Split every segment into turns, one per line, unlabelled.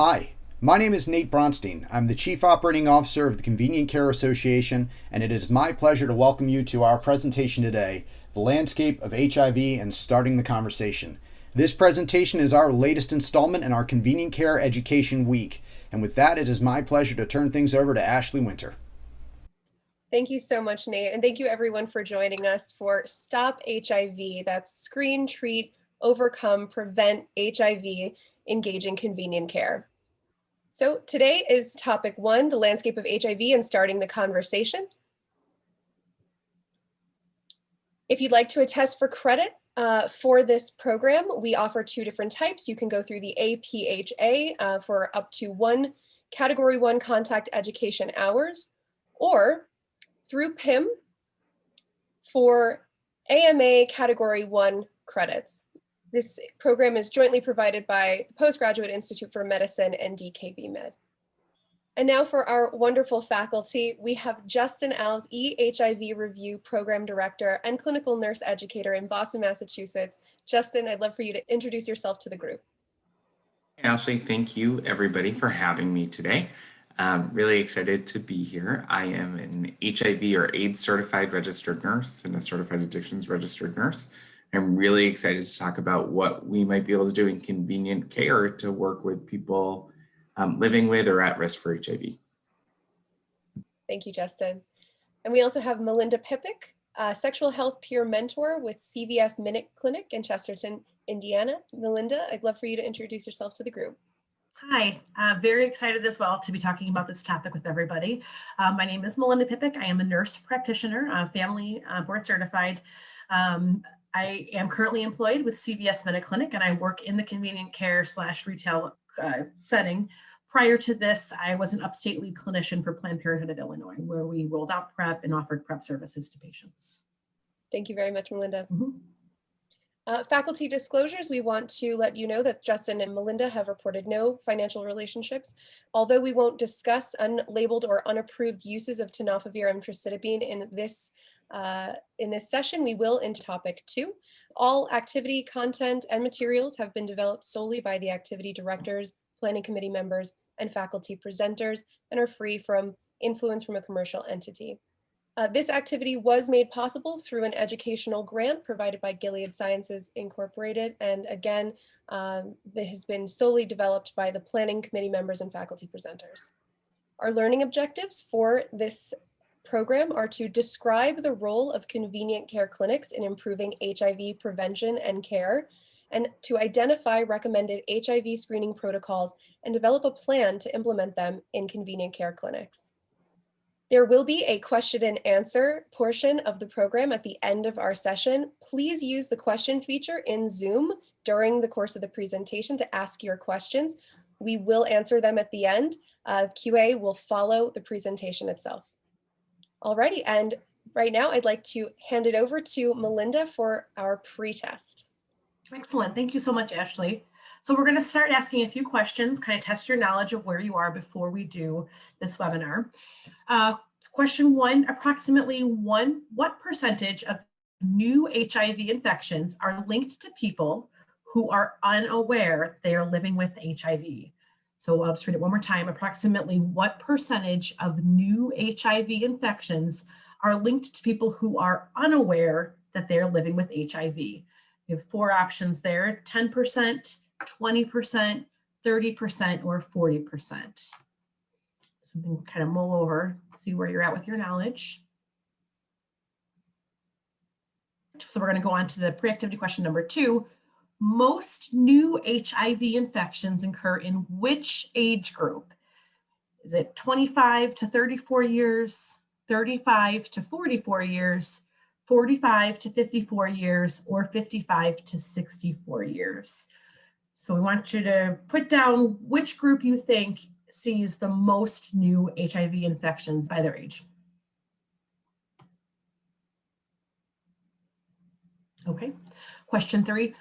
Hi, my name is Nate Bronstein. I'm the Chief Operating Officer of the Convenient Care Association, and it is my pleasure to welcome you to our presentation today, The Landscape of HIV and Starting the Conversation. This presentation is our latest installment in our Convenient Care Education Week, and with that, it is my pleasure to turn things over to Ashley Winter.
Thank you so much, Nate, and thank you everyone for joining us for Stop HIV. That's Screen, Treat, Overcome, Prevent HIV, Engaging Convenient Care. So today is topic 1, the landscape of HIV and starting the conversation. If you'd like to attest for credit for this program, we offer 2 different types. You can go through the APHA for up to 1 Category 1 contact education hours, or through PIM for AMA Category 1 credits. This program is jointly provided by the Postgraduate Institute for Medicine and DKB Med. And now for our wonderful faculty, we have Justin Alves, EHIV Review Program Director and Clinical Nurse Educator in Boston, Massachusetts. Justin, I'd love for you to introduce yourself to the group.
Ashley, thank you everybody for having me today. I'm really excited to be here. I am an HIV or AIDS certified registered nurse and a certified addictions registered nurse. I'm really excited to talk about what we might be able to do in convenient care to work with people living with or at risk for HIV.
Thank you, Justin. And we also have Melinda Pipik, sexual health peer mentor with CVS Minute Clinic in Chesterton, Indiana. Melinda, I'd love for you to introduce yourself to the group.
Hi, very excited as well to be talking about this topic with everybody. My name is Melinda Pipik. I am a nurse practitioner, family board certified. I am currently employed with CVS Minute Clinic, and I work in the convenient care / retail setting. Prior to this, I was an upstate lead clinician for Planned Parenthood of Illinois, where we rolled out PrEP and offered PrEP services to patients.
Thank you very much, Melinda.
Mm-hmm.
Faculty disclosures, we want to let you know that Justin and Melinda have reported no financial relationships. Although we won't discuss unlabeled or unapproved uses of tenofovir and emtricitabine in this session, we will in topic 2. All activity, content, and materials have been developed solely by the activity directors, planning committee members, and faculty presenters, and are free from influence from a commercial entity. This activity was made possible through an educational grant provided by Gilead Sciences Incorporated, and again, it has been solely developed by the planning committee members and faculty presenters. Our learning objectives for this program are to describe the role of convenient care clinics in improving HIV prevention and care, and to identify recommended HIV screening protocols and develop a plan to implement them in convenient care clinics. There will be a question and answer portion of the program at the end of our session. Please use the question feature in Zoom during the course of the presentation to ask your questions. We will answer them at the end. QA will follow the presentation itself. Alrighty, and right now I'd like to hand it over to Melinda for our pre-test.
Excellent, thank you so much, Ashley. So we're gonna start asking a few questions, kind of test your knowledge of where you are before we do this webinar. Question 1, approximately what percentage of new HIV infections are linked to people who are unaware they are living with HIV? So I'll just read it one more time. Approximately what percentage of new HIV infections are linked to people who are unaware that they're living with HIV? We have 4 options there: 10%, 20%, 30%, or 40%. Something kind of mull over, see where you're at with your knowledge. So we're going to go on to the pre-activity question number 2. Most new HIV infections occur in which age group? Is it 25 to 34 years, 35 to 44 years, 45 to 54 years, or 55 to 64 years? So we want you to put down which group you think sees the most new HIV infections by their age. Okay, question 3.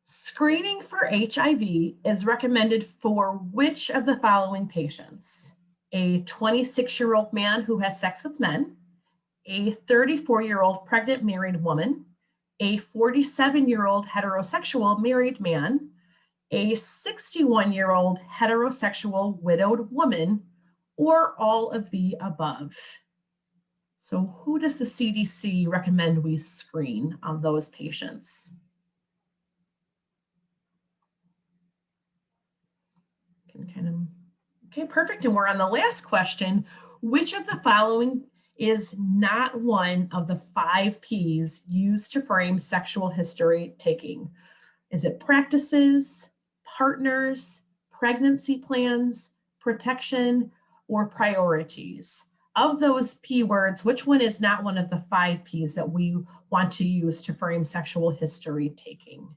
Screening for HIV is recommended for which of the following patients? A 26-year-old man who has sex with men, a 34-year-old pregnant married woman, a 47-year-old heterosexual married man, a 61-year-old heterosexual widowed woman, or all of the above? So who does the CDC recommend we screen on those patients? Okay, perfect. And we're on the last question. Which of the following is not one of the 5 Ps used to frame sexual history taking? Is it practices, partners, pregnancy plans, protection, or priorities? Of those P words, which one is not one of the 5 Ps that we want to use to frame sexual history taking?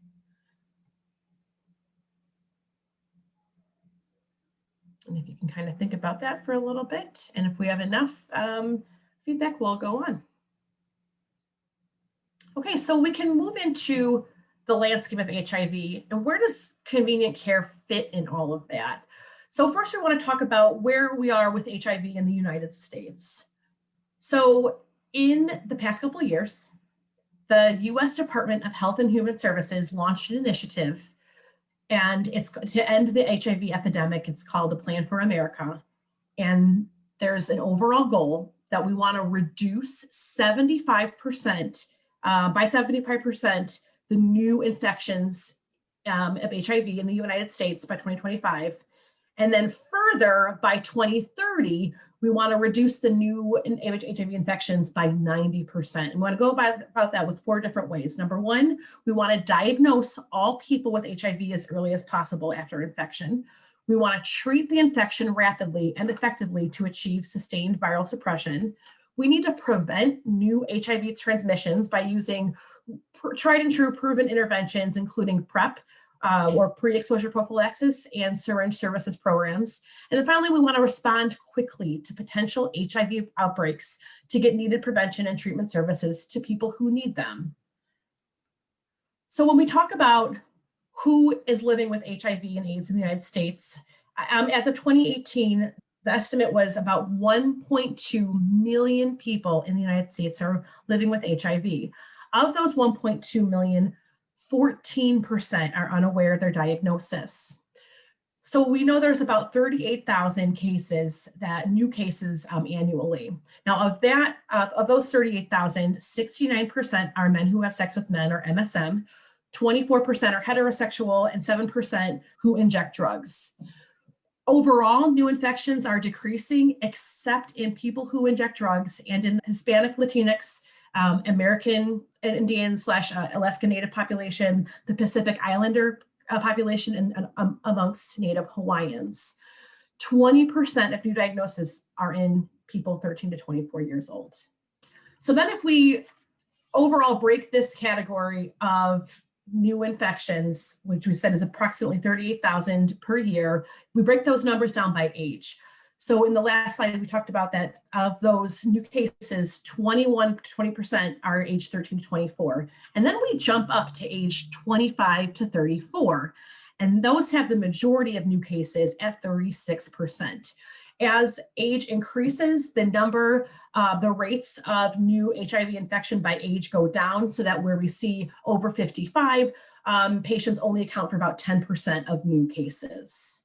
And if you can kind of think about that for a little bit, and if we have enough feedback, we'll go on. Okay, so we can move into the landscape of HIV, and where does convenient care fit in all of that? So first we want to talk about where we are with HIV in the United States. So in the past couple of years, the US Department of Health and Human Services launched an initiative, and it's to end the HIV epidemic. It's called a Plan for America. And there's an overall goal that we want to reduce 75%, by 75%, the new infections of HIV in the United States by 2025. And then further, by 2030, we want to reduce the new HIV infections by 90%. And we want to go about that with 4 different ways. Number 1, we want to diagnose all people with HIV as early as possible after infection. We want to treat the infection rapidly and effectively to achieve sustained viral suppression. We need to prevent new HIV transmissions by using tried and true proven interventions, including PrEP, or pre-exposure prophylaxis, and syringe services programs. And then finally, we want to respond quickly to potential HIV outbreaks to get needed prevention and treatment services to people who need them. So when we talk about who is living with HIV and AIDS in the United States, as of 2018, the estimate was about 1.2 million people in the United States are living with HIV. Of those 1.2 million, 14% are unaware of their diagnosis. So we know there's about 38,000 cases, new cases annually. Now of those 38,000, 69% are men who have sex with men, or MSM, 24% are heterosexual, and 7% who inject drugs. Overall, new infections are decreasing, except in people who inject drugs and in Hispanic, Latinx, American Indian / Alaska Native population, the Pacific Islander population, and amongst Native Hawaiians. 20% of new diagnoses are in people 13 to 24 years old. So then if we overall break this category of new infections, which we said is approximately 38,000 per year, we break those numbers down by age. So in the last slide, we talked about that of those new cases, 21 to 20% are age 13 to 24. And then we jump up to age 25 to 34. And those have the majority of new cases at 36%. As age increases, the rates of new HIV infection by age go down, so that where we see over 55, patients only account for about 10% of new cases.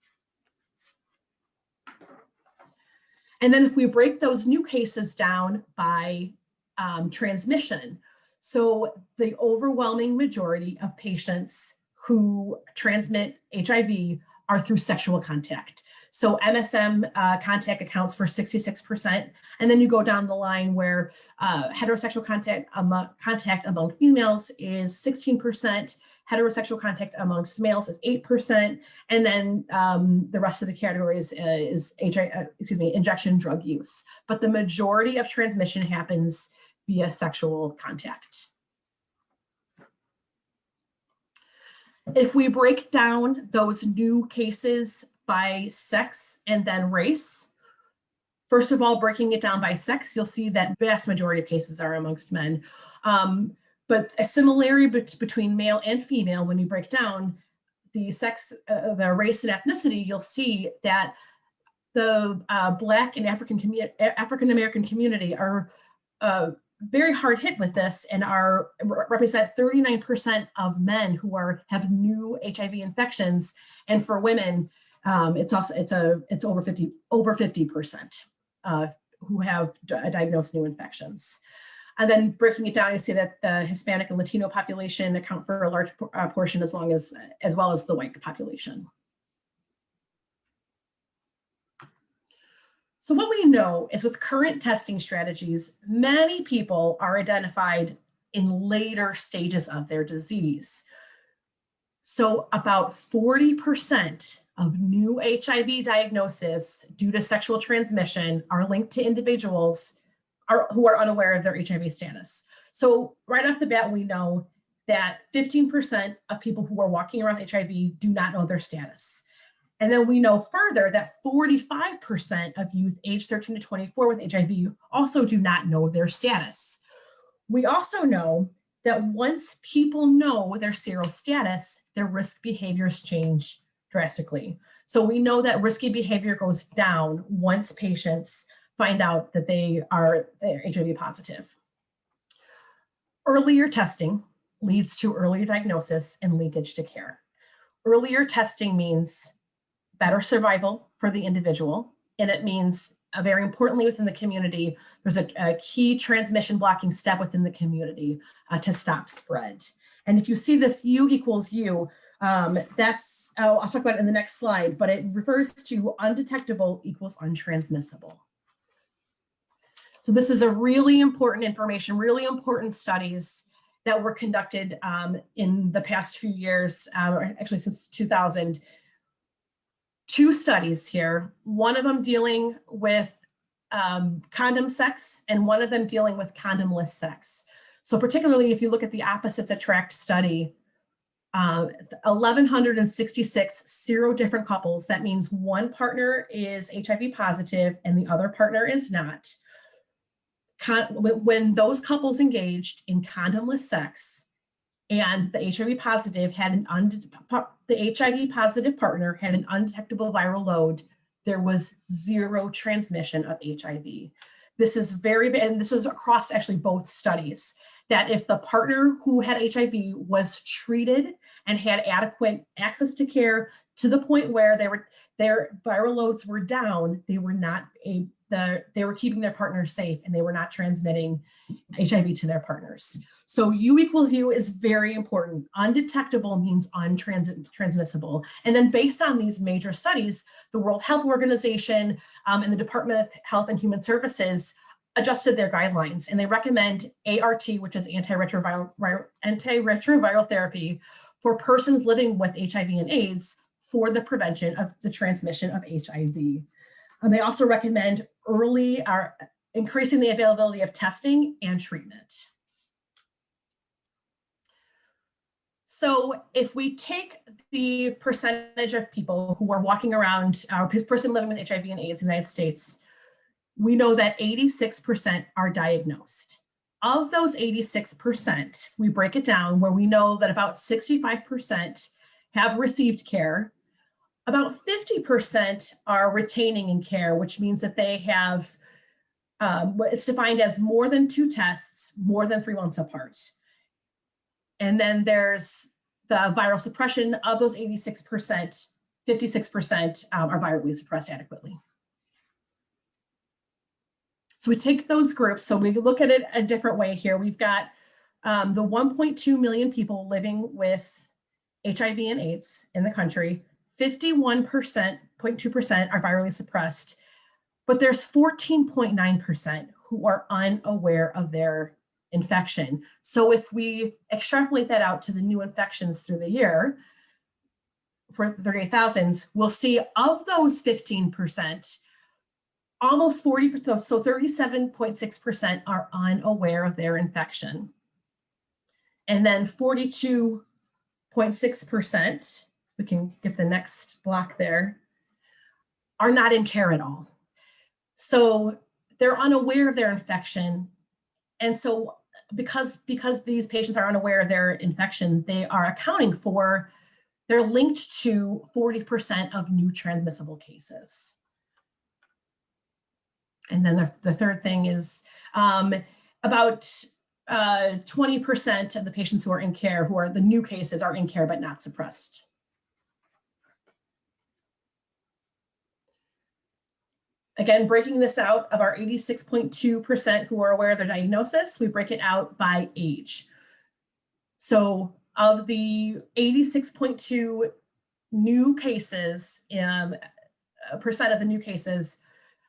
And then if we break those new cases down by transmission, so the overwhelming majority of patients who transmit HIV are through sexual contact. So MSM contact accounts for 66%. And then you go down the line where heterosexual contact among females is 16%, heterosexual contact amongst males is 8%, and then the rest of the categories is injection drug use. But the majority of transmission happens via sexual contact. If we break down those new cases by sex and then race, first of all, breaking it down by sex, you'll see that vast majority of cases are amongst men. But a similarity between male and female, when you break down the sex, the race and ethnicity, you'll see that the Black and African American community are very hard hit with this and represent 39% of men who have new HIV infections, and for women, it's over 50% who have diagnosed new infections. And then breaking it down, you see that the Hispanic and Latino population account for a large portion, as well as the white population. So what we know is with current testing strategies, many people are identified in later stages of their disease. So about 40% of new HIV diagnoses due to sexual transmission are linked to individuals who are unaware of their HIV status. So right off the bat, we know that 15% of people who are walking around with HIV do not know their status. And then we know further that 45% of youth aged 13 to 24 with HIV also do not know their status. We also know that once people know their serostatus, their risk behaviors change drastically. So we know that risky behavior goes down once patients find out that they're HIV positive. Earlier testing leads to earlier diagnosis and linkage to care. Earlier testing means better survival for the individual, and it means, very importantly within the community, there's a key transmission blocking step within the community to stop spread. And if you see this U equals U, I'll talk about it in the next slide, but it refers to undetectable equals untransmissible. So this is a really important information, really important studies that were conducted in the past few years, actually since 2000. 2 studies here, one of them dealing with condom sex and one of them dealing with condomless sex. So particularly if you look at the opposites attract study, 1,166 different couples, that means one partner is HIV positive and the other partner is not. When those couples engaged in condomless sex and the HIV positive partner had an undetectable viral load, there was 0 transmission of HIV. This is and this was across actually both studies, that if the partner who had HIV was treated and had adequate access to care to the point where their viral loads were down, they were keeping their partner safe and they were not transmitting HIV to their partners. So U equals U is very important. Undetectable means untransmissible. And then based on these major studies, the World Health Organization and the Department of Health and Human Services adjusted their guidelines, and they recommend ART, which is antiretroviral therapy for persons living with HIV and AIDS for the prevention of the transmission of HIV. They also recommend increasing the availability of testing and treatment. So if we take the percentage of people who are walking around, or person living with HIV and AIDS in the United States, we know that 86% are diagnosed. Of those 86%, we break it down where we know that about 65% have received care. About 50% are retaining in care, which means that they have, it's defined as more than 2 tests, more than 3 months apart. And then there's the viral suppression of those 86%, 56% are virally suppressed adequately. So we take those groups, so we look at it a different way here. We've got the 1.2 million people living with HIV and AIDS in the country. 51.2% are virally suppressed, but there's 14.9% who are unaware of their infection. So if we extrapolate that out to the new infections through the year for 38,000, we'll see of those 15%, almost 40%, so 37.6% are unaware of their infection. And then 42.6%, we can get the next block there, are not in care at all. So they're unaware of their infection. And so because these patients are unaware of their infection, they're linked to 40% of new transmissible cases. And then the third thing is About 20% of the patients who are in care, who are the new cases, are in care but not suppressed. Again, breaking this out, of our 86.2% who are aware of their diagnosis, we break it out by age. So of the 86.2 new cases, percent of the new cases,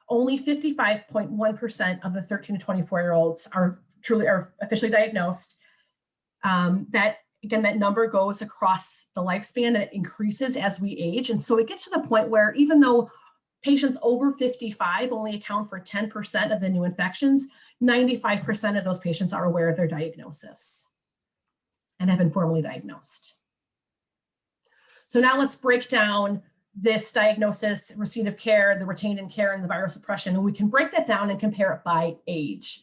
only 55.1% of the 13 to 24-year-olds are officially diagnosed. That number goes across the lifespan. It increases as we age. And so we get to the point where even though patients over 55 only account for 10% of the new infections, 95% of those patients are aware of their diagnosis and have been formally diagnosed. So now let's break down this diagnosis, receipt of care, the retained in care, and the viral suppression. And we can break that down and compare it by age.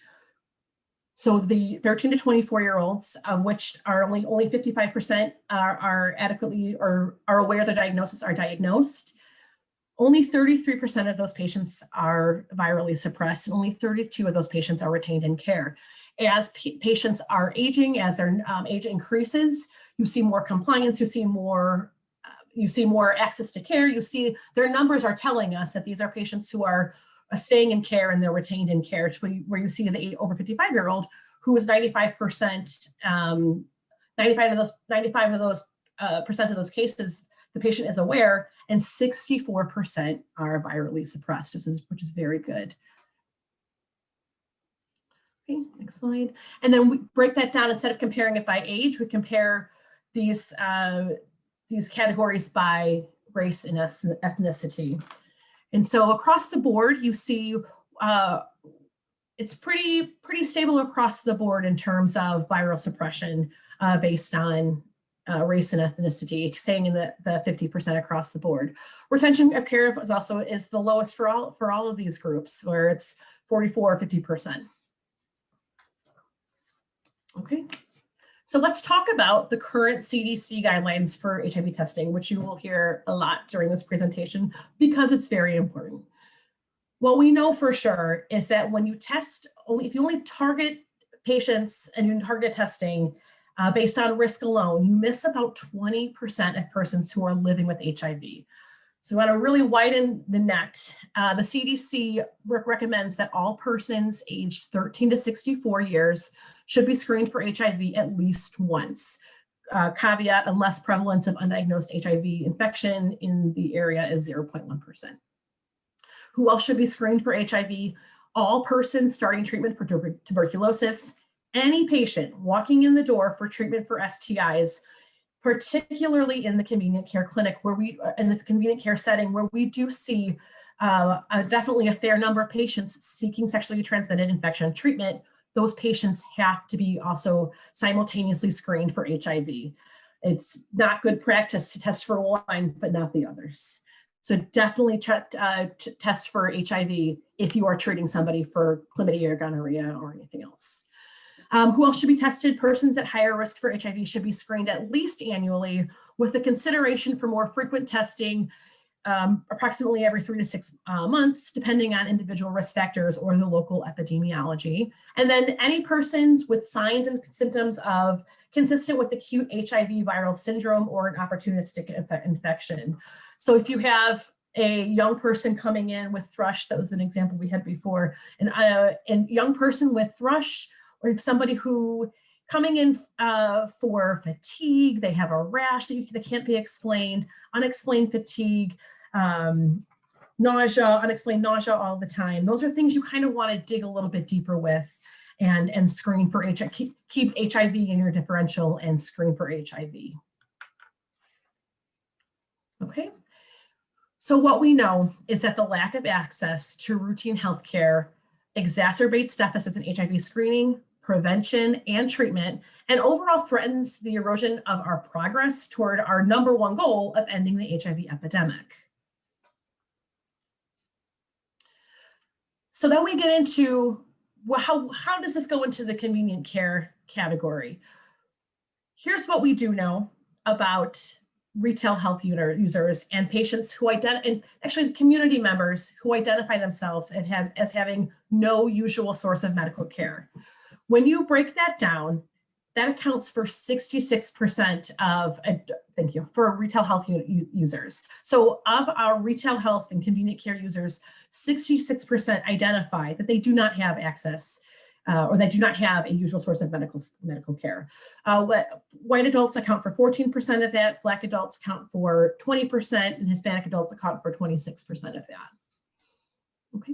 So the 13 to 24-year-olds, of which are only 55% are adequately or are aware of their diagnosis, are diagnosed. Only 33% of those patients are virally suppressed, and only 32 of those patients are retained in care. As patients are aging, as their age increases, you see more compliance, you see more access to care. You see their numbers are telling us that these are patients who are staying in care and they're retained in care, where you see the over 55-year-old who is 95%, 95 of those percent of those cases, the patient is aware, and 64% are virally suppressed, which is very good. Okay, next slide. And then we break that down. Instead of comparing it by age, we compare these categories by race and ethnicity. And so across the board, you see it's pretty stable across the board in terms of viral suppression based on race and ethnicity, staying in the 50% across the board. Retention of care is the lowest for all of these groups, where it's 44 or 50%. Okay, so let's talk about the current CDC guidelines for HIV testing, which you will hear a lot during this presentation because it's very important. What we know for sure is that when you test, if you only target patients and you target testing based on risk alone, you miss about 20% of persons who are living with HIV. So we want to really widen the net. The CDC recommends that all persons aged 13 to 64 years should be screened for HIV at least once. Caveat, unless prevalence of undiagnosed HIV infection in the area is 0.1%. Who else should be screened for HIV? All persons starting treatment for tuberculosis, any patient walking in the door for treatment for STIs, particularly in the convenient care clinic, in the convenient care setting, where we do see definitely a fair number of patients seeking sexually transmitted infection treatment. Those patients have to be also simultaneously screened for HIV. It's not good practice to test for one, but not the others. So definitely test for HIV if you are treating somebody for chlamydia or gonorrhea or anything else. Who else should be tested? Persons at higher risk for HIV should be screened at least annually, with the consideration for more frequent testing, approximately every 3 to 6 months, depending on individual risk factors or the local epidemiology. And then any persons with signs and symptoms of consistent with acute HIV viral syndrome or an opportunistic infection. So if you have a young person coming in with thrush, that was an example we had before, and young person with thrush, or if somebody who coming in for fatigue, they have a rash that can't be explained, unexplained fatigue, nausea, unexplained nausea all the time. Those are things you kind of want to dig a little bit deeper with and screen for HIV, keep HIV in your differential and screen for HIV. Okay. So what we know is that the lack of access to routine healthcare exacerbates deficits in HIV screening, prevention, and treatment, and overall threatens the erosion of our progress toward our #1 goal of ending the HIV epidemic. So then we get into, well, how does this go into the convenient care category? Here's what we do know about retail health users and patients who and actually community members who identify themselves as having no usual source of medical care. When you break that down, that accounts for 66% of, thank you, for retail health users. So of our retail health and convenient care users, 66% identify that they do not have access or they do not have a usual source of medical care. White adults account for 14% of that, Black adults account for 20%, and Hispanic adults account for 26% of that. Okay.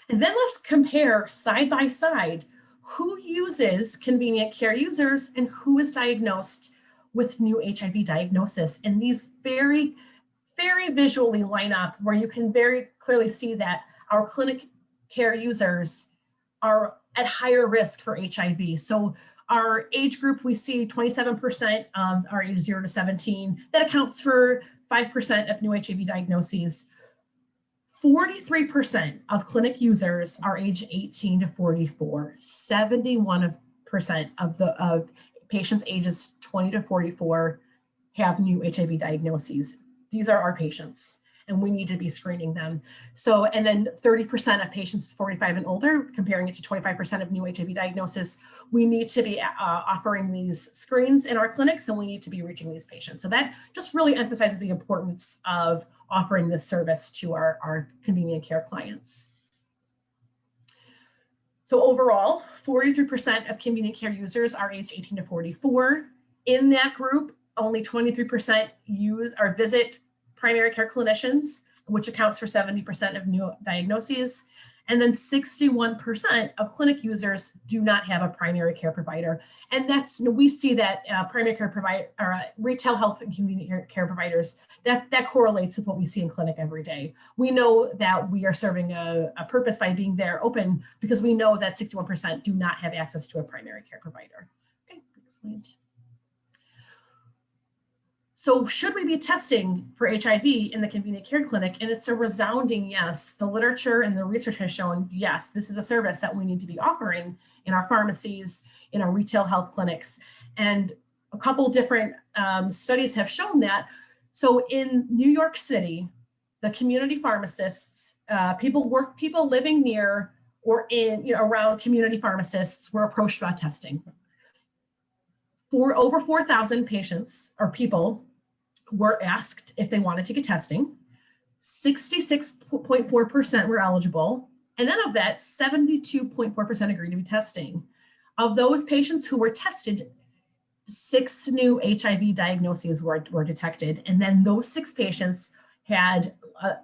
And then let's compare side by side who uses convenient care users and who is diagnosed with new HIV diagnosis. And these very, very visually line up where you can very clearly see that our clinic care users are at higher risk for HIV. So our age group, we see 27% of our age 0 to 17. That accounts for 5% of new HIV diagnoses. 43% of clinic users are age 18 to 44. 71% of patients ages 20 to 44 have new HIV diagnoses. These are our patients, and we need to be screening them. So, and then 30% of patients 45 and older, comparing it to 25% of new HIV diagnosis, we need to be offering these screens in our clinics, and we need to be reaching these patients. So that just really emphasizes the importance of offering this service to our convenient care clients. So overall, 43% of convenient care users are age 18 to 44. In that group, only 23% use or visit primary care clinicians, which accounts for 70% of new diagnoses. And then 61% of clinic users do not have a primary care provider. And that's, we see that primary care provider or retail health and convenient care providers, that correlates with what we see in clinic every day. We know that we are serving a purpose by being there open because we know that 61% do not have access to a primary care provider. Okay, next slide. So should we be testing for HIV in the convenient care clinic? And it's a resounding yes. The literature and the research has shown, yes, this is a service that we need to be offering in our pharmacies, in our retail health clinics. And a couple different studies have shown that. So in New York City, the community pharmacists, people living near or in, around community pharmacists were approached about testing. For over 4,000 patients or people were asked if they wanted to get testing. 66.4% were eligible. And then of that, 72.4% agreed to be testing. Of those patients who were tested, 6 new HIV diagnoses were detected. And then those 6 patients had,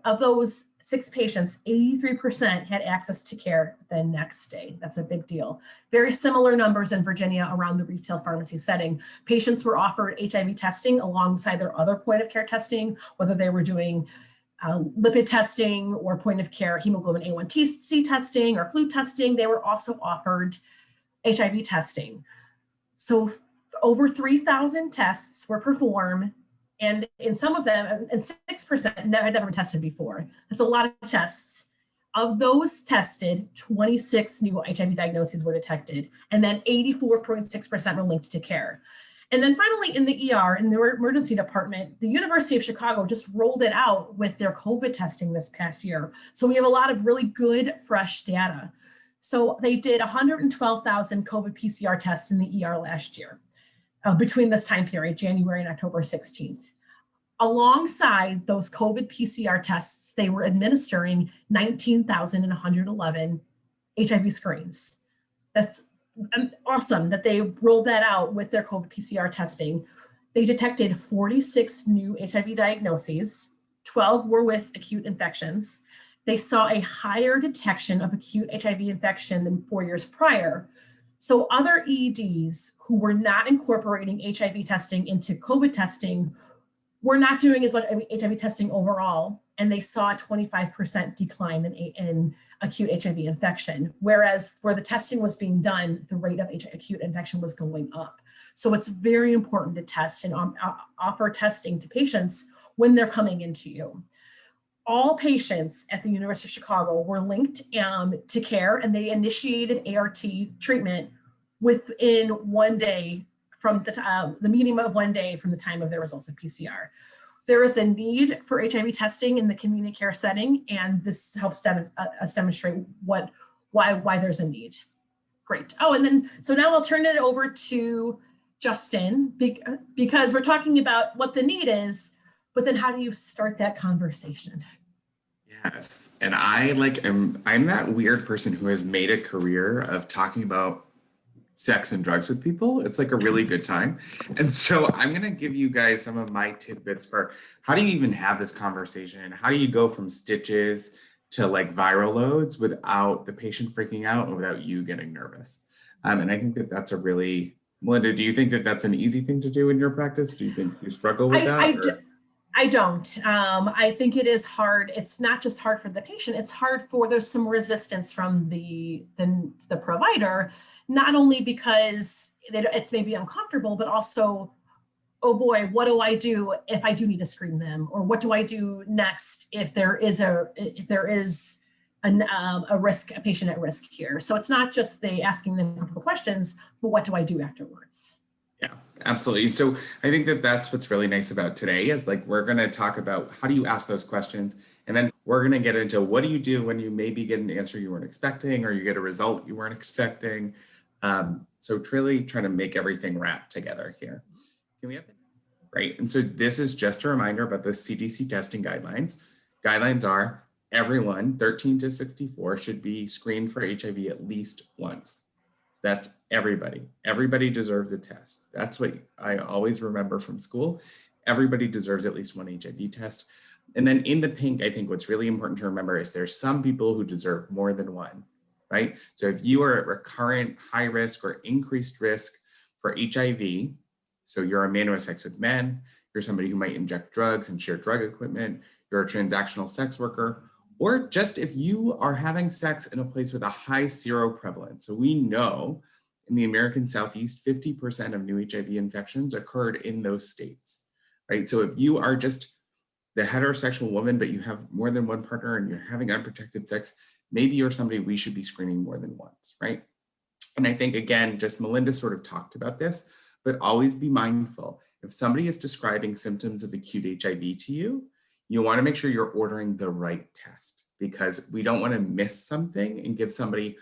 of those 6 patients, 83% had access to care the next day. That's a big deal. Very similar numbers in Virginia around the retail pharmacy setting. Patients were offered HIV testing alongside their other point of care testing, whether they were doing lipid testing or point of care hemoglobin A1C testing or flu testing. They were also offered HIV testing. So over 3,000 tests were performed. And in some of them, and 6% had never been tested before. That's a lot of tests. Of those tested, 26 new HIV diagnoses were detected, and then 84.6% were linked to care. And then finally, in the ER, in the emergency department, the University of Chicago just rolled it out with their COVID testing this past year. So we have a lot of really good, fresh data. So they did 112,000 COVID PCR tests in the ER last year. Between this time period, January and October 16th. Alongside those COVID PCR tests, they were administering 19,111 HIV screens. That's awesome that they rolled that out with their COVID PCR testing. They detected 46 new HIV diagnoses, 12 were with acute infections. They saw a higher detection of acute HIV infection than 4 years prior. So other EDs who were not incorporating HIV testing into COVID testing were not doing as much HIV testing overall, and they saw a 25% decline in acute HIV infection, whereas where the testing was being done, the rate of acute infection was going up. So it's very important to test and offer testing to patients when they're coming into you. All patients at the University of Chicago were linked to care, and they initiated ART treatment within 1 day from the median of 1 day from the time of their results of PCR. There is a need for HIV testing in the community care setting, and this helps us demonstrate why there's a need. Great. Oh, and then, so now I'll turn it over to Justin, because we're talking about what the need is, but then how do you start that conversation?
Yes, and I'm that weird person who has made a career of talking about sex and drugs with people. It's like a really good time. And so I'm going to give you guys some of my tidbits for how do you even have this conversation? How do you go from stitches to like viral loads without the patient freaking out and without you getting nervous? And I think that that's a really, Melinda, do you think that that's an easy thing to do in your practice? Do you think you struggle with that?
I don't. I think it is hard. It's not just hard for the patient. It's hard for, there's some resistance from the provider, not only because it's maybe uncomfortable, but also, oh boy, what do I do if I do need to screen them? Or what do I do next if there is a risk, a patient at risk here? So it's not just asking them comfortable questions, but what do I do afterwards?
Yeah, absolutely. So I think that that's what's really nice about today is like, we're going to talk about how do you ask those questions? And then we're going to get into what do you do when you maybe get an answer you weren't expecting, or you get a result you weren't expecting. So really trying to make everything wrap together here. Can we have that? Right. And so this is just a reminder about the CDC testing guidelines. Guidelines are everyone 13 to 64 should be screened for HIV at least once. That's everybody. Everybody deserves a test. That's what I always remember from school. Everybody deserves at least one HIV test. And then in the pink, I think what's really important to remember is there's some people who deserve more than one, right? So if you are at recurrent high risk or increased risk for HIV, so you're a man who has sex with men, you're somebody who might inject drugs and share drug equipment, you're a transactional sex worker, or just if you are having sex in a place with a high seroprevalence. So we know in the American Southeast, 50% of new HIV infections occurred in those states, right? So if you are just the heterosexual woman, but you have more than one partner and you're having unprotected sex, maybe you're somebody we should be screening more than once, right? And I think, again, just Melinda sort of talked about this, but always be mindful. If somebody is describing symptoms of acute HIV to you, you want to make sure you're ordering the right test, because we don't want to miss something and give somebody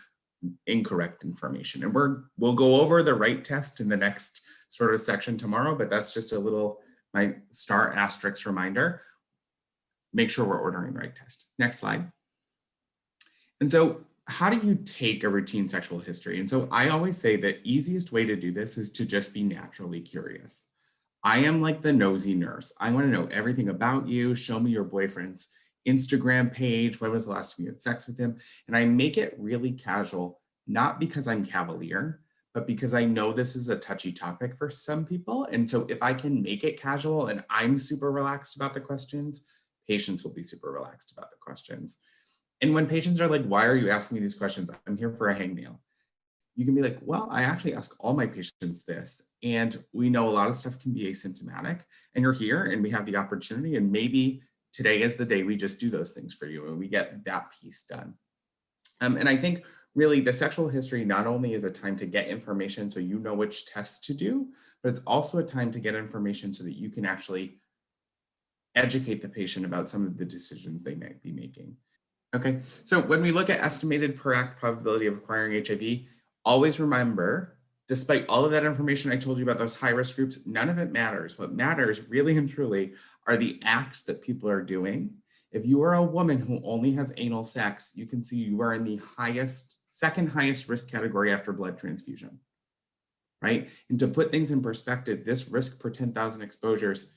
incorrect information. And we'll go over the right test in the next sort of section tomorrow, but that's just a little, my star asterisk reminder. Make sure we're ordering the right test. Next slide. And so how do you take a routine sexual history? And so I always say the easiest way to do this is to just be naturally curious. I am like the nosy nurse. I want to know everything about you. Show me your boyfriend's Instagram page. When was the last time you had sex with him? And I make it really casual, not because I'm cavalier, but because I know this is a touchy topic for some people. And so if I can make it casual and I'm super relaxed about the questions, patients will be super relaxed about the questions. And when patients are like, why are you asking me these questions? I'm here for a hangnail. You can be like, well, I actually ask all my patients this, and we know a lot of stuff can be asymptomatic, and you're here and we have the opportunity, and maybe today is the day we just do those things for you and we get that piece done. And I think really the sexual history not only is a time to get information so you know which tests to do, but it's also a time to get information so that you can actually educate the patient about some of the decisions they might be making. Okay, so when we look at estimated per act probability of acquiring HIV, always remember, despite all of that information I told you about those high-risk groups, none of it matters. What matters really and truly are the acts that people are doing. If you are a woman who only has anal sex, you can see you are in the second highest risk category after blood transfusion, right? And to put things in perspective, this risk per 10,000 exposures,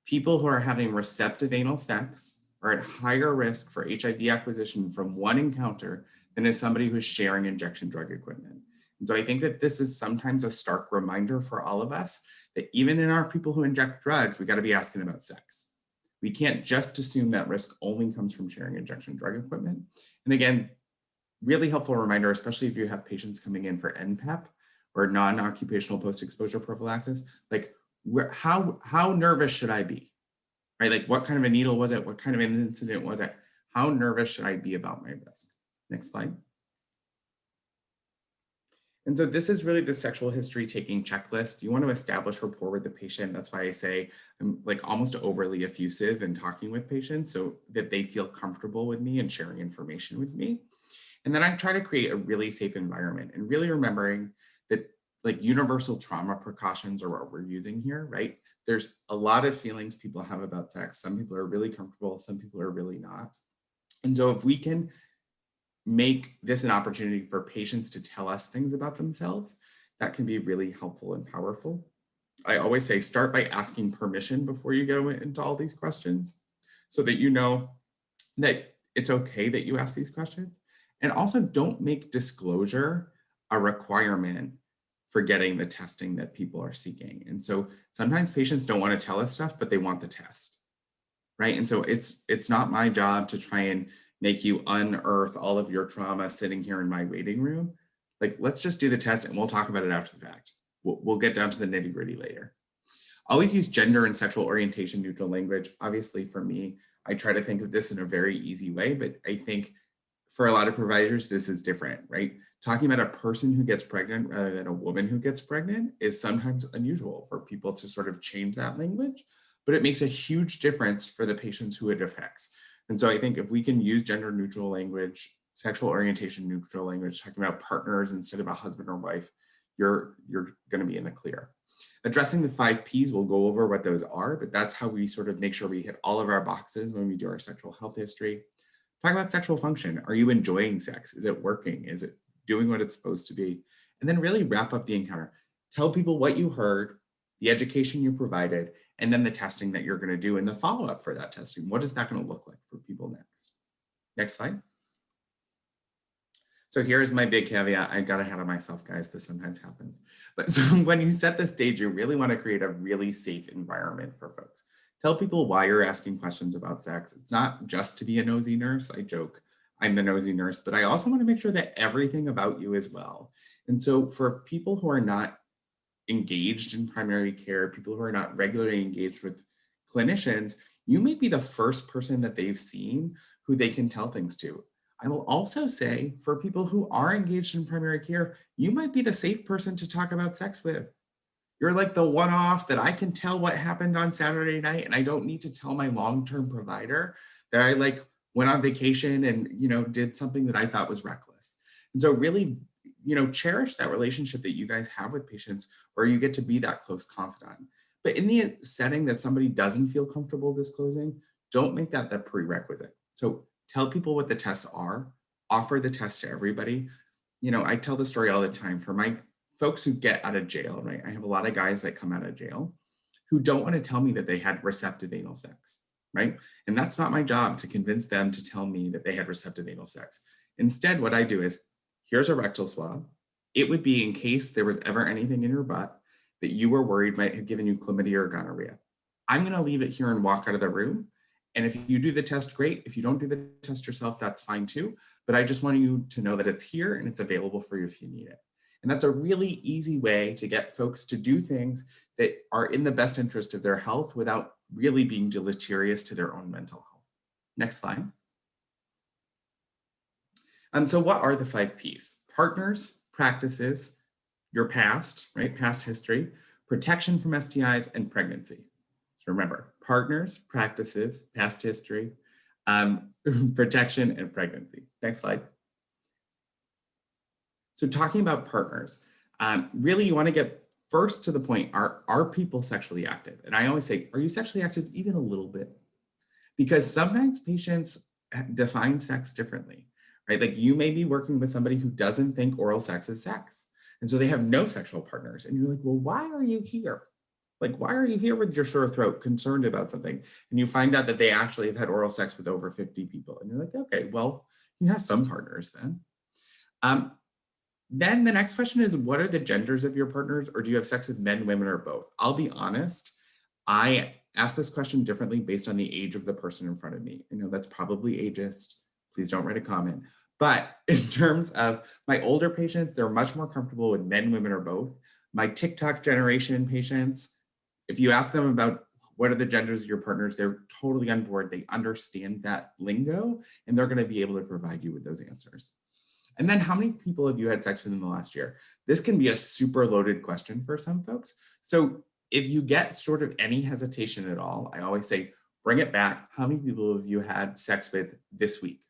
people who are having receptive anal sex are at higher risk for HIV acquisition from one encounter than is somebody who's sharing injection drug equipment. And so I think that this is sometimes a stark reminder for all of us that even in our people who inject drugs, we got to be asking about sex. We can't just assume that risk only comes from sharing injection drug equipment. And again, really helpful reminder, especially if you have patients coming in for NPEP or non-occupational post-exposure prophylaxis, like how nervous should I be? Right? Like what kind of a needle was it? What kind of an incident was it? How nervous should I be about my risk? Next slide. And so this is really the sexual history taking checklist. You want to establish rapport with the patient. That's why I say I'm like almost overly effusive in talking with patients so that they feel comfortable with me and sharing information with me. And then I try to create a really safe environment and really remembering that like universal trauma precautions are what we're using here, right? There's a lot of feelings people have about sex. Some people are really comfortable, some people are really not. And so if we can make this an opportunity for patients to tell us things about themselves, that can be really helpful and powerful. I always say start by asking permission before you go into all these questions so that you know that it's okay that you ask these questions. And also don't make disclosure a requirement for getting the testing that people are seeking. And so sometimes patients don't want to tell us stuff, but they want the test, right? And so it's not my job to try and make you unearth all of your trauma sitting here in my waiting room. Like, let's just do the test and we'll talk about it after the fact. We'll get down to the nitty gritty later. Always use gender and sexual orientation neutral language. Obviously for me, I try to think of this in a very easy way, but I think for a lot of providers, this is different, right? Talking about a person who gets pregnant rather than a woman who gets pregnant is sometimes unusual for people to sort of change that language, but it makes a huge difference for the patients who it affects. And so I think if we can use gender neutral language, sexual orientation neutral language, talking about partners instead of a husband or wife, you're going to be in the clear. Addressing the 5 Ps, we'll go over what those are, but that's how we sort of make sure we hit all of our boxes when we do our sexual health history. Talk about sexual function. Are you enjoying sex? Is it working? Is it doing what it's supposed to be? And then really wrap up the encounter. Tell people what you heard, the education you provided, and then the testing that you're going to do and the follow-up for that testing. What is that going to look like for people next? Next slide. So here's my big caveat. I got ahead of myself, guys. This sometimes happens. But so when you set the stage, you really want to create a really safe environment for folks. Tell people why you're asking questions about sex. It's not just to be a nosy nurse. I joke, I'm the nosy nurse, but I also want to make sure that everything about you is well. And so for people who are not engaged in primary care, people who are not regularly engaged with clinicians, you may be the first person that they've seen who they can tell things to. I will also say for people who are engaged in primary care, you might be the safe person to talk about sex with. You're like the one-off that I can tell what happened on Saturday night and I don't need to tell my long-term provider that I like went on vacation and, did something that I thought was reckless. And so really, cherish that relationship that you guys have with patients where you get to be that close confidant. But in the setting that somebody doesn't feel comfortable disclosing, don't make that the prerequisite. So tell people what the tests are, offer the test to everybody. I tell the story all the time for my folks who get out of jail, right? I have a lot of guys that come out of jail who don't want to tell me that they had receptive anal sex, right? And that's not my job to convince them to tell me that they had receptive anal sex. Instead, what I do is, here's a rectal swab. It would be in case there was ever anything in your butt that you were worried might have given you chlamydia or gonorrhea. I'm going to leave it here and walk out of the room. And if you do the test, great. If you don't do the test yourself, that's fine too. But I just want you to know that it's here and it's available for you if you need it. And that's a really easy way to get folks to do things that are in the best interest of their health without really being deleterious to their own mental health. Next slide. So what are the 5 Ps? Partners, practices, your past, right? Past history, protection from STIs, and pregnancy. So remember, partners, practices, past history, protection, and pregnancy. Next slide. So talking about partners, really you want to get first to the point, are people sexually active? And I always say, are you sexually active even a little bit? Because sometimes patients define sex differently, right? Like you may be working with somebody who doesn't think oral sex is sex. And so they have no sexual partners. And you're like, well, why are you here? Like, why are you here with your sore throat, concerned about something? And you find out that they actually have had oral sex with over 50 people. And you're like, okay, well, you have some partners then. Then the next question is, what are the genders of your partners? Or do you have sex with men, women, or both? I'll be honest, I ask this question differently based on the age of the person in front of me. I know that's probably ageist. Please don't write a comment. But in terms of my older patients, they're much more comfortable with men, women, or both. My TikTok generation patients, if you ask them about what are the genders of your partners, they're totally on board. They understand that lingo, and they're going to be able to provide you with those answers. And then how many people have you had sex with in the last year? This can be a super loaded question for some folks. So if you get sort of any hesitation at all, I always say, bring it back. How many people have you had sex with this week?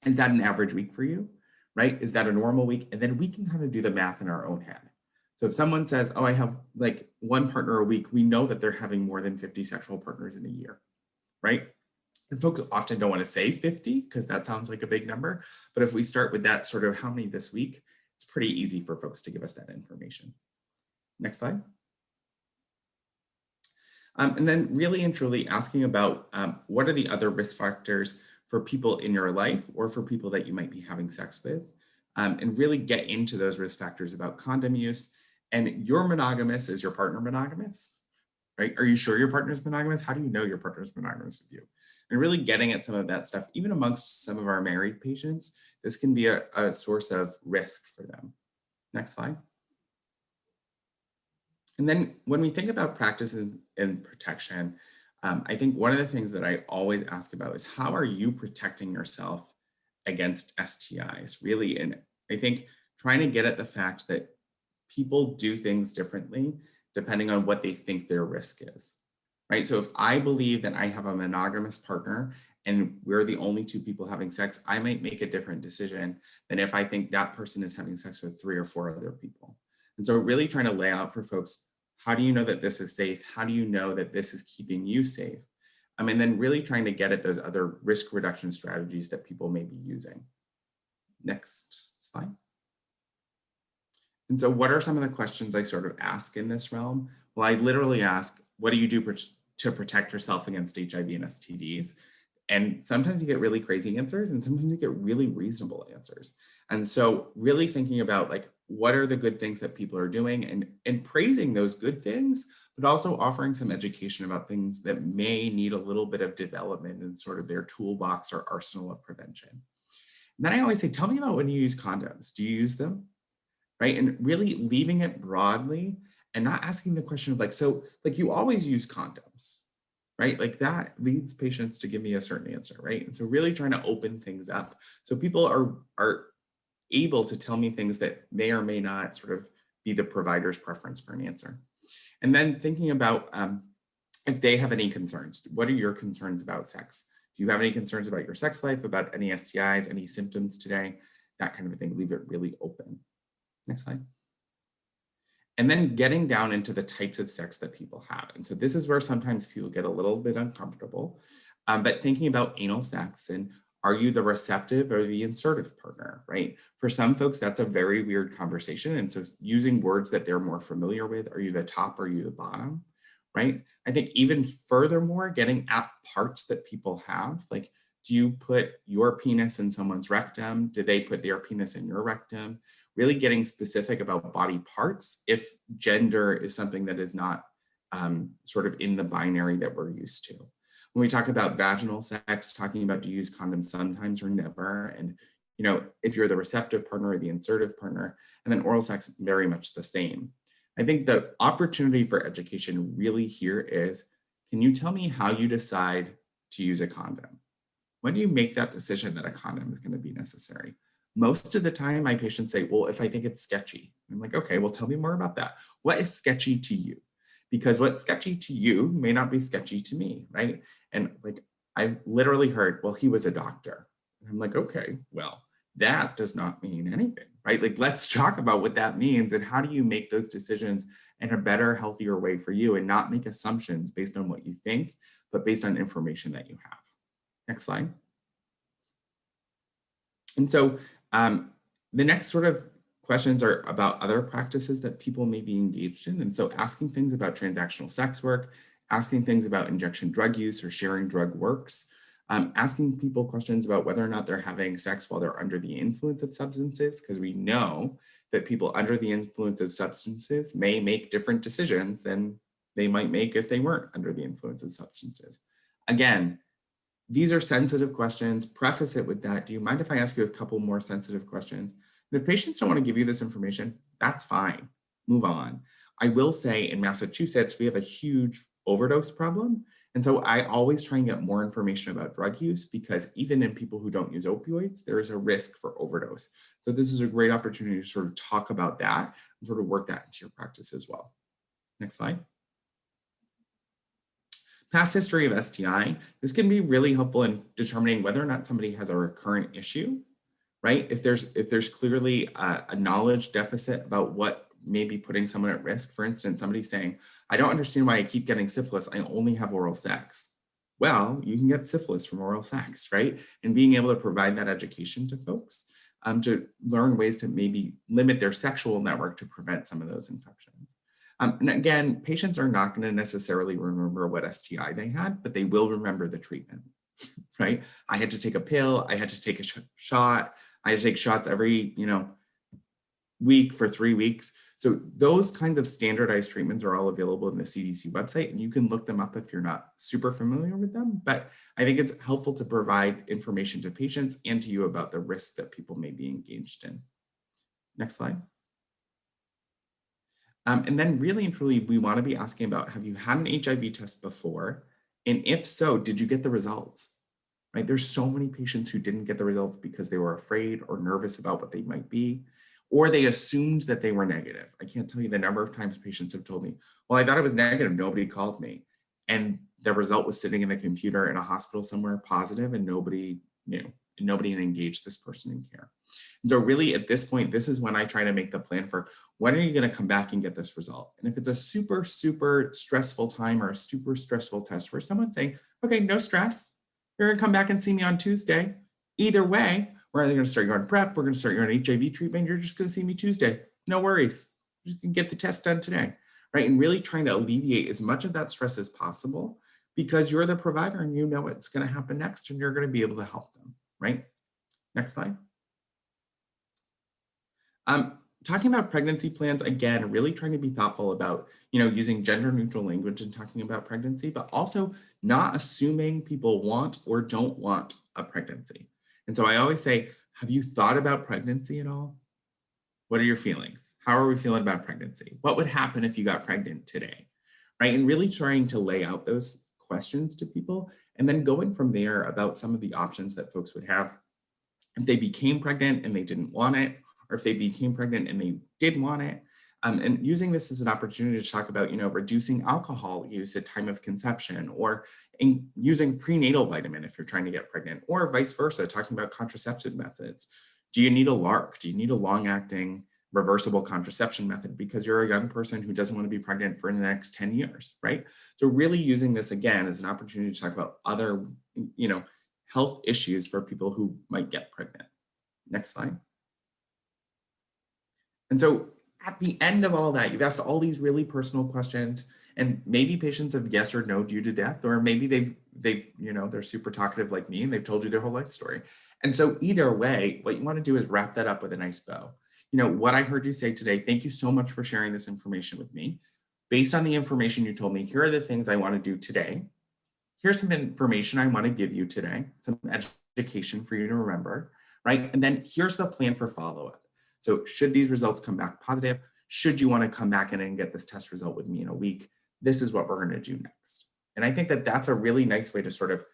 Is that an average week for you, right? Is that a normal week? And then we can kind of do the math in our own head. So if someone says, oh, I have like one partner a week, we know that they're having more than 50 sexual partners in a year, right? And folks often don't want to say 50 because that sounds like a big number. But if we start with that sort of how many this week, it's pretty easy for folks to give us that information. Next slide. And then really and truly asking about what are the other risk factors for people in your life or for people that you might be having sex with, and really get into those risk factors about condom use. And you're monogamous. Is your partner monogamous? Right? Are you sure your partner's monogamous? How do you know your partner's monogamous with you? And really getting at some of that stuff, even amongst some of our married patients, this can be a source of risk for them. Next slide. And then when we think about practices and protection, I think one of the things that I always ask about is how are you protecting yourself against STIs, really? And I think trying to get at the fact that people do things differently depending on what they think their risk is, right? So if I believe that I have a monogamous partner and we're the only two people having sex, I might make a different decision than if I think that person is having sex with 3 or 4 other people. And so really trying to lay out for folks, how do you know that this is safe? How do you know that this is keeping you safe? And then really trying to get at those other risk reduction strategies that people may be using. Next slide. And so what are some of the questions I sort of ask in this realm? Well, I literally ask, what do you do to protect yourself against HIV and STDs? And sometimes you get really crazy answers and sometimes you get really reasonable answers. And so really thinking about like, what are the good things that people are doing and praising those good things, but also offering some education about things that may need a little bit of development in sort of their toolbox or arsenal of prevention. And then I always say, tell me about when you use condoms. Do you use them? Right? And really leaving it broadly and not asking the question of like, so like you always use condoms, right? Like that leads patients to give me a certain answer, right? And so really trying to open things up so people are able to tell me things that may or may not sort of be the provider's preference for an answer. And then thinking about if they have any concerns, what are your concerns about sex? Do you have any concerns about your sex life, about any STIs, any symptoms today? That kind of a thing, leave it really open. Next slide. And then getting down into the types of sex that people have. And so this is where sometimes people get a little bit uncomfortable, but thinking about anal sex and are you the receptive or the insertive partner, right? For some folks, that's a very weird conversation. And so using words that they're more familiar with, are you the top or are you the bottom, right? I think even furthermore, getting at parts that people have, like, do you put your penis in someone's rectum? Do they put their penis in your rectum? Really getting specific about body parts if gender is something that is not sort of in the binary that we're used to. When we talk about vaginal sex, talking about do you use condoms sometimes or never, and you know, if you're the receptive partner or the insertive partner, and then oral sex, very much the same. I think the opportunity for education really here is, can you tell me how you decide to use a condom? When do you make that decision that a condom is going to be necessary? Most of the time, my patients say, well, if I think it's sketchy. I'm like, okay, well, tell me more about that. What is sketchy to you? Because what's sketchy to you may not be sketchy to me, right? And like, I've literally heard, well, he was a doctor. And I'm like, okay, well, that does not mean anything, right? Like, let's talk about what that means and how do you make those decisions in a better, healthier way for you and not make assumptions based on what you think, but based on information that you have. Next slide. And so the next sort of questions are about other practices that people may be engaged in. And so asking things about transactional sex work, asking things about injection drug use or sharing drug works, asking people questions about whether or not they're having sex while they're under the influence of substances, because we know that people under the influence of substances may make different decisions than they might make if they weren't under the influence of substances. Again, these are sensitive questions. Preface it with that. Do you mind if I ask you a couple more sensitive questions? And if patients don't want to give you this information, that's fine. Move on. I will say in Massachusetts, we have a huge overdose problem. And so I always try and get more information about drug use because even in people who don't use opioids, there is a risk for overdose. So this is a great opportunity to sort of talk about that and sort of work that into your practice as well. Next slide. Past history of STI, this can be really helpful in determining whether or not somebody has a recurrent issue, right? If there's clearly a knowledge deficit about what may be putting someone at risk. For instance, somebody saying, I don't understand why I keep getting syphilis, I only have oral sex. Well, you can get syphilis from oral sex, right? And being able to provide that education to folks to learn ways to maybe limit their sexual network to prevent some of those infections. And again, patients are not going to necessarily remember what STI they had, but they will remember the treatment, right? I had to take a pill, I had to take a shot, I had to take shots every, week for 3 weeks. So those kinds of standardized treatments are all available in the CDC website, and you can look them up if you're not super familiar with them. But I think it's helpful to provide information to patients and to you about the risks that people may be engaged in. Next slide. And then really and truly, we want to be asking about, have you had an HIV test before? And if so, did you get the results? Right? There's so many patients who didn't get the results because they were afraid or nervous about what they might be, or they assumed that they were negative. I can't tell you the number of times patients have told me, well, I thought it was negative, nobody called me. And the result was sitting in the computer in a hospital somewhere positive, and nobody knew, and nobody had engaged this person in care. And so really at this point, this is when I try to make the plan for when are you going to come back and get this result? And if it's a super, super stressful time or a super stressful test where someone's saying, okay, no stress, you're going to come back and see me on Tuesday. Either way, we're either going to start you on PrEP, we're going to start you on HIV treatment, you're just going to see me Tuesday. No worries. You can get the test done today, right? And really trying to alleviate as much of that stress as possible because you're the provider and you know what's going to happen next and you're going to be able to help them, right? Next slide. Talking about pregnancy plans, again, really trying to be thoughtful about, using gender neutral language and talking about pregnancy, but also not assuming people want or don't want a pregnancy. And so I always say, have you thought about pregnancy at all? What are your feelings? How are we feeling about pregnancy? What would happen if you got pregnant today? Right? And really trying to lay out those questions to people and then going from there about some of the options that folks would have if they became pregnant and they didn't want it, or if they became pregnant and they did want it. And using this as an opportunity to talk about, reducing alcohol use at time of conception, or using prenatal vitamin if you're trying to get pregnant, or vice versa, talking about contraceptive methods. Do you need a LARC? Do you need a long-acting reversible contraception method because you're a young person who doesn't want to be pregnant for the next 10 years, right? So really using this again as an opportunity to talk about other, health issues for people who might get pregnant. Next slide. And so at the end of all that, you've asked all these really personal questions, and maybe patients have yes or no you to death, or maybe they've they're super talkative like me and they've told you their whole life story. And so either way, what you want to do is wrap that up with a nice bow. What I heard you say today, thank you so much for sharing this information with me. Based on the information you told me, here are the things I want to do today. Here's some information I want to give you today, some education for you to remember, right? And then here's the plan for follow-up. So should these results come back positive, should you want to come back in and get this test result with me in a week, this is what we're going to do next. And I think that that's a really nice way to sort of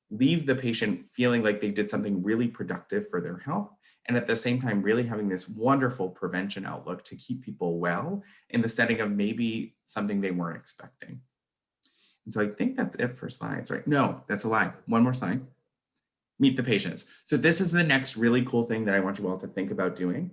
leave the patient feeling like they did something really productive for their health. And at the same time, really having this wonderful prevention outlook to keep people well in the setting of maybe something they weren't expecting. And so I think that's it for slides, right? No, that's a lie. One more slide. Meet the patients. So this is the next really cool thing that I want you all to think about doing.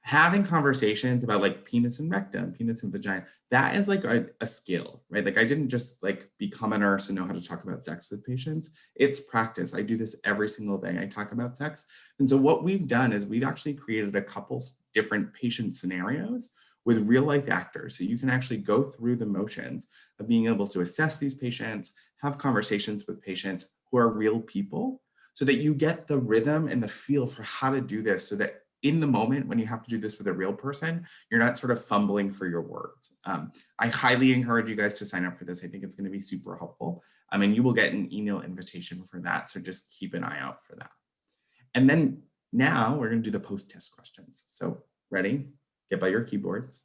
Having conversations about like penis and rectum, penis and vagina, that is like a skill, right? Like I didn't just like become a nurse and know how to talk about sex with patients. It's practice. I do this every single day. I talk about sex. And so what we've done is we've actually created a couple different patient scenarios with real life actors. So you can actually go through the motions of being able to assess these patients, have conversations with patients who are real people so that you get the rhythm and the feel for how to do this so that in the moment when you have to do this with a real person, you're not sort of fumbling for your words. I highly encourage you guys to sign up for this. I think it's going to be super helpful. And you will get an email invitation for that. So just keep an eye out for that. And then now we're going to do the post-test questions. So ready? Get by your keyboards.